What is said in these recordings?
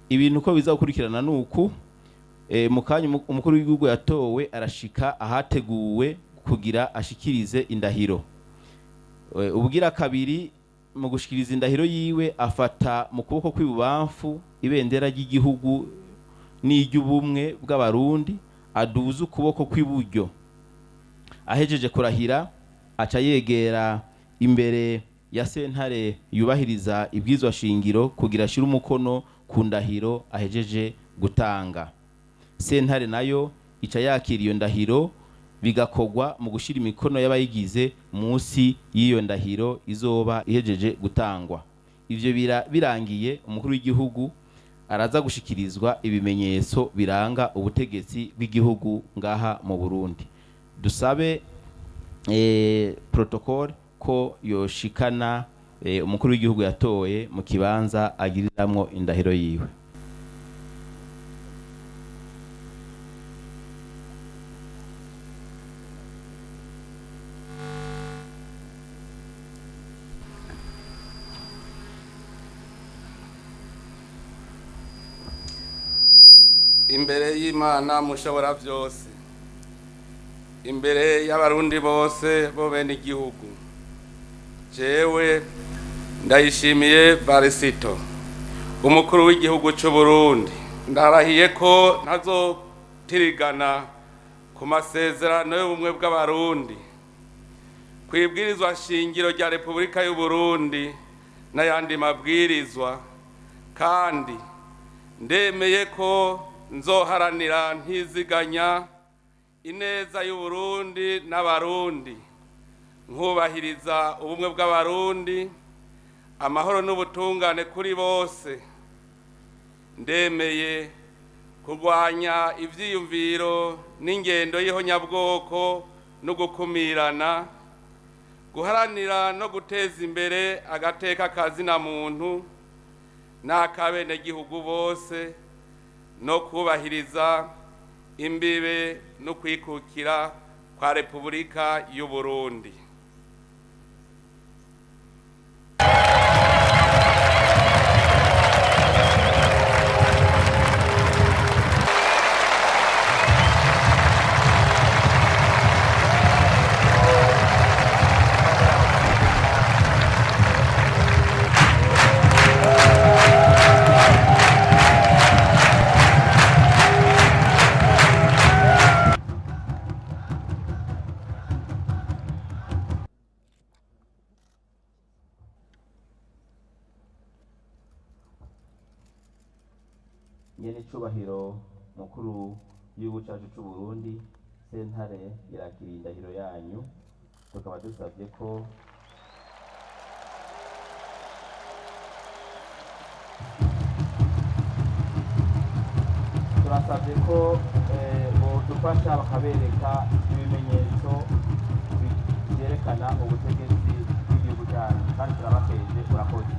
ibintu uko bizakurikirana nuku mu kanya umukuru w'igihugu yatowe arashika ahateguwe kugira ashikirize indahiro. Ubugira kabiri mu gushikiriza indahiro yiwe afata mu kuboko kw'ibubamfu ibendera ry'igihugu n'iry'ubumwe bw'abarundi, aduza ukuboko kw'iburyo. Ahejeje kurahira aca yegera imbere ya sentare yubahiriza ibwizwa shingiro kugira ashira umukono ku ndahiro ahejeje gutanga. Sentare nayo ica yakira iyo ndahiro, bigakogwa mu gushira imikono y'abayigize munsi y'iyo ndahiro izoba ihejeje gutangwa. Ivyo birangiye umukuru w'igihugu araza gushikirizwa ibimenyetso biranga ubutegetsi bw'igihugu ngaha mu Burundi. Dusabe protocole ko yoshikana umukuru w'igihugu yatoye mu kibanza agiriramwo indahiro yiwe. Imbere y'Imana mushobora byose, imbere y'abarundi bose bo bene igihugu, jewe ndayishimiye Varisito umukuru w'igihugu cy'u Burundi, ndarahiye ko ntazotirigana ku masezerano y'ubumwe bw'abarundi, kwibwirizwa shingiro rya Repubulika y'u Burundi n'ayandi mabwirizwa, kandi ndemeye ko nzoharanira ntiziganya ineza y'u Burundi n'abarundi, nkubahiriza ubumwe bw'abarundi, amahoro n'ubutungane kuri bose. Ndemeye kurwanya ivyiyumviro n'ingendo y'ihonyabwoko no gukumirana, guharanira no guteza imbere agateka kazina muntu n'akabene gihugu bose, no kubahiriza imbibe no kwikukira kwa Repubulika y'u Burundi. Nyene icubahiro mukuru w'igihugu cacu c'u Burundi, sentare irakiriye indahiro yanyu, tukaba dusavye ko bodufasha bakabereka ibimenyetso vyerekana ubutegetsi bw'igihugu cyacu, kandi turabakeje. Urakoze.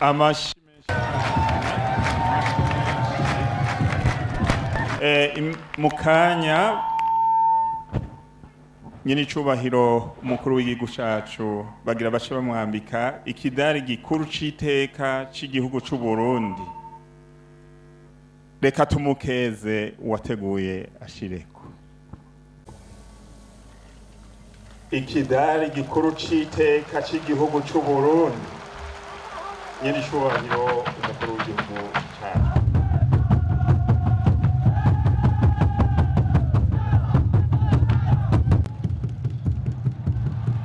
Amashi mu kanya nyine icubahiro umukuru w'igihugu cacu bagira bace bamwambika ikidari gikuru c'iteka c'igihugu c'u Burundi. Reka tumukeze uwateguye ashireko ikidari gikuru c'iteka c'igihugu c'u Burundi. Nyine icubahiro umukuru w'igihugu cacu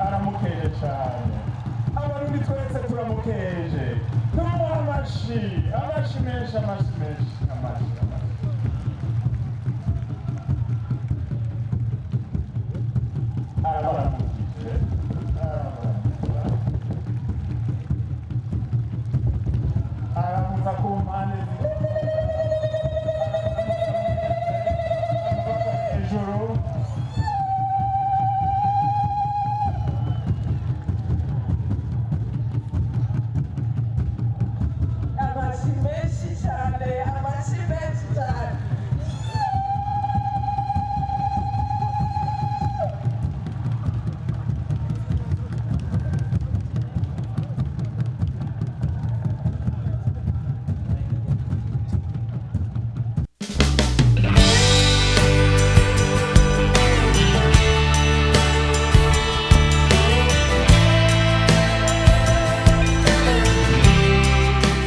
aramukeye cane. amashyi menshi amashyi arabaramukije aramuza ku mpande hejuru amashyi menshi cyane amashyi menshi cyane